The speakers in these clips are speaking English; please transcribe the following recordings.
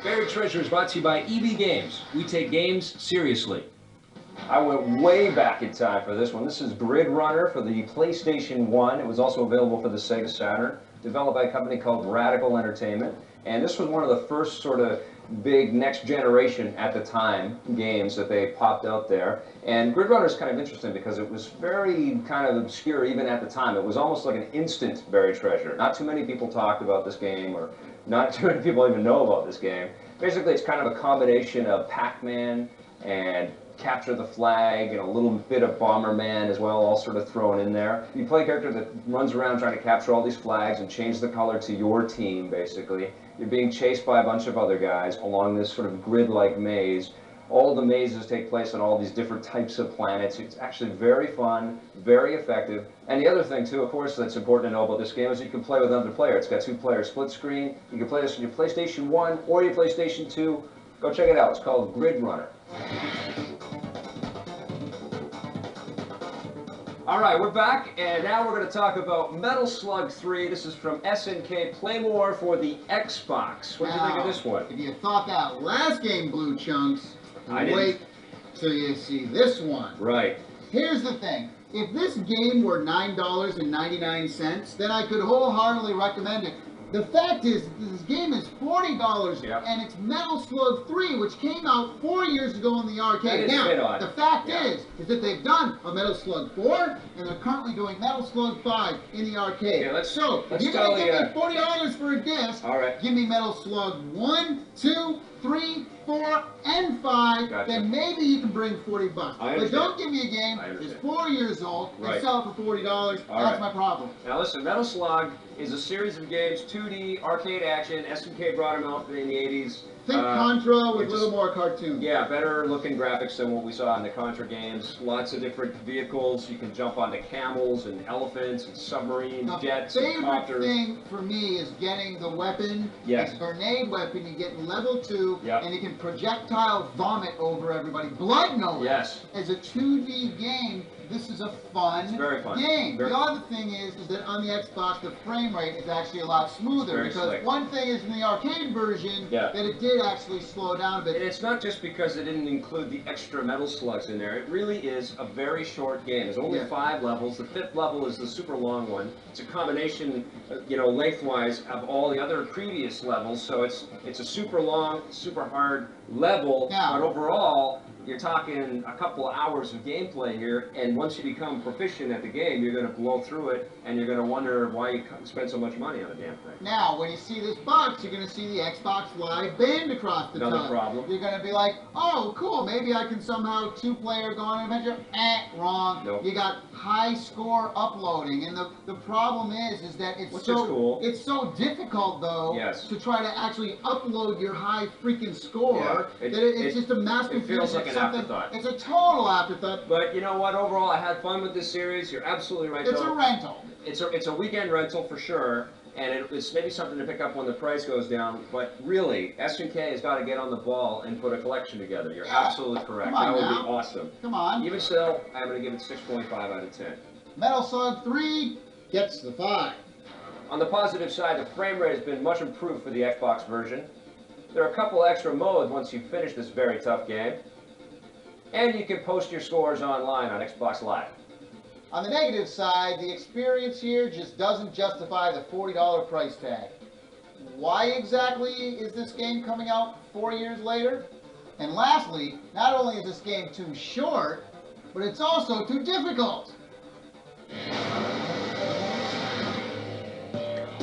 Buried Treasure is brought to you by EB Games. We take games seriously. I went way back in time for this one. This is Grid Runner for the PlayStation 1. It was also available for the Sega Saturn, developed by a company called Radical Entertainment. And this was one of the first sort of big next generation at the time games that they popped out there. And Grid Runner is kind of interesting because it was very kind of obscure even at the time. It was almost like an instant buried treasure. Not too many people talked about this game, or not too many people even know about this game. Basically, it's kind of a combination of Pac-Man and Capture the Flag and a little bit of Bomberman as well, all sort of thrown in there. You play a character that runs around trying to capture all these flags and change the color to your team, basically. You're being chased by a bunch of other guys along this sort of grid-like maze. All the mazes take place on all these different types of planets. It's actually very fun, very effective. And the other thing, too, of course, that's important to know about this game is you can play with another player. It's got two-player split screen. You can play this on your PlayStation 1 or your PlayStation 2. Go check it out. It's called Grid Runner. All right, we're back, and now we're going to talk about Metal Slug 3. This is from SNK. Play more for the Xbox. What did you think of this one? If you thought that last game blew chunks, wait till you see this one. Right. Here's the thing. If this game were $9.99, then I could wholeheartedly recommend it. The fact is, this game is $40, and it's Metal Slug 3, which came out 4 years ago in the arcade. Now, the fact is that they've done a Metal Slug 4, and they're currently doing Metal Slug 5 in the arcade. Yeah, if you're going to give me $40 for a disc, give me Metal Slug 1, 2, 3, 4, and 5, then maybe you can bring $40. But don't give me a game that's 4 years old and sell it for $40. That's my problem. Now listen, Metal Slug is a series of games, 2D, arcade action. SNK brought them out in the 80s. Think Contra with a little more cartoon. Yeah, better looking graphics than what we saw in the Contra games. Lots of different vehicles. You can jump onto camels and elephants and submarines, jets, and copters. The favorite thing for me is getting the weapon, the grenade weapon. You get in level 2, and you can projectile vomit over everybody. Blood no less. As a 2D game, this is a fun game. The other thing is that on the Xbox, the frame rate is actually a lot smoother. Because one thing is in the arcade version that it did actually slow down a bit. And it's not just because it didn't include the extra Metal Slugs in there. It really is a very short game. There's only 5 levels. The 5th level is the super long one. It's a combination, lengthwise of all the other previous levels. So it's a super long, super hard level. But overall, you're talking a couple of hours of gameplay here, and once you become proficient at the game, you're going to blow through it, and you're going to wonder why you spend so much money on a damn thing. Now, when you see this box, you're going to see the Xbox Live band across the top. Another problem. You're going to be like, oh, cool, maybe I can somehow 2-player go on an adventure. Wrong. Nope. You got high score uploading, and the problem is that it's so difficult, though, to try to actually upload your high freaking score, that it's just a massive It feels like an afterthought. It's a total afterthought. But you know what? Overall, I had fun with this series. You're absolutely right. It's a rental. It's a weekend rental for sure, and it's maybe something to pick up when the price goes down. But really, SNK has got to get on the ball and put a collection together. You're absolutely correct. That would be awesome. Come on. Even still, I'm going to give it 6.5 out of 10. Metal Slug 3 gets the 5. On the positive side, the frame rate has been much improved for the Xbox version. There are a couple extra modes once you finish this very tough game. And you can post your scores online on Xbox Live. On the negative side, the experience here just doesn't justify the $40 price tag. Why exactly is this game coming out 4 years later? And lastly, not only is this game too short, but it's also too difficult.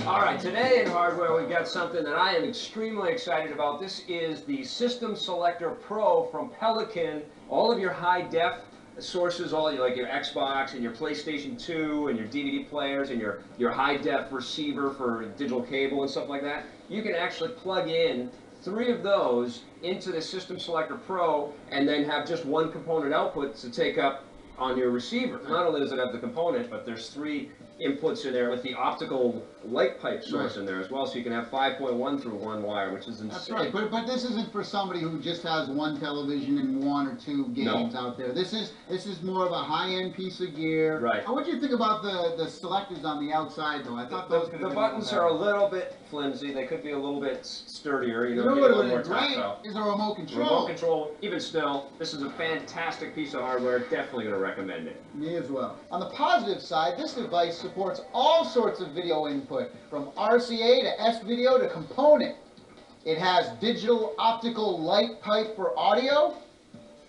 Alright, today in hardware we've got something that I am extremely excited about. This is the System Selector Pro from Pelican. All of your high-def sources, all like your Xbox and your PlayStation 2 and your DVD players and your high-def receiver for digital cable and stuff like that, you can actually plug in 3 of those into the System Selector Pro and then have just one component output to take up on your receiver. Not only does it have the component, but there's 3 inputs in there with the optical light pipe source in there as well, so you can have 5.1 through one wire, which is insane. That's right, but this isn't for somebody who just has one television and one or two games out there. This is more of a high-end piece of gear. Right. What do you think about the selectors on the outside, though? I thought those could have the been buttons are a little bit flimsy. They could be a little bit sturdier. You know what would have been great is a remote control. Remote control. Even still, this is a fantastic piece of hardware. Definitely going to recommend it. Me as well. On the positive side, this device supports all sorts of video input, from RCA to S-video to component. It has digital optical light pipe for audio,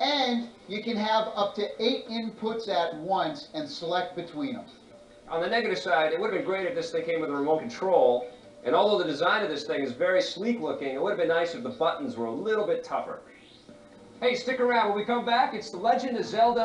and you can have up to 8 inputs at once and select between them. On the negative side, it would have been great if this thing came with a remote control, and although the design of this thing is very sleek looking, it would have been nice if the buttons were a little bit tougher. Hey, stick around. When we come back, it's The Legend of Zelda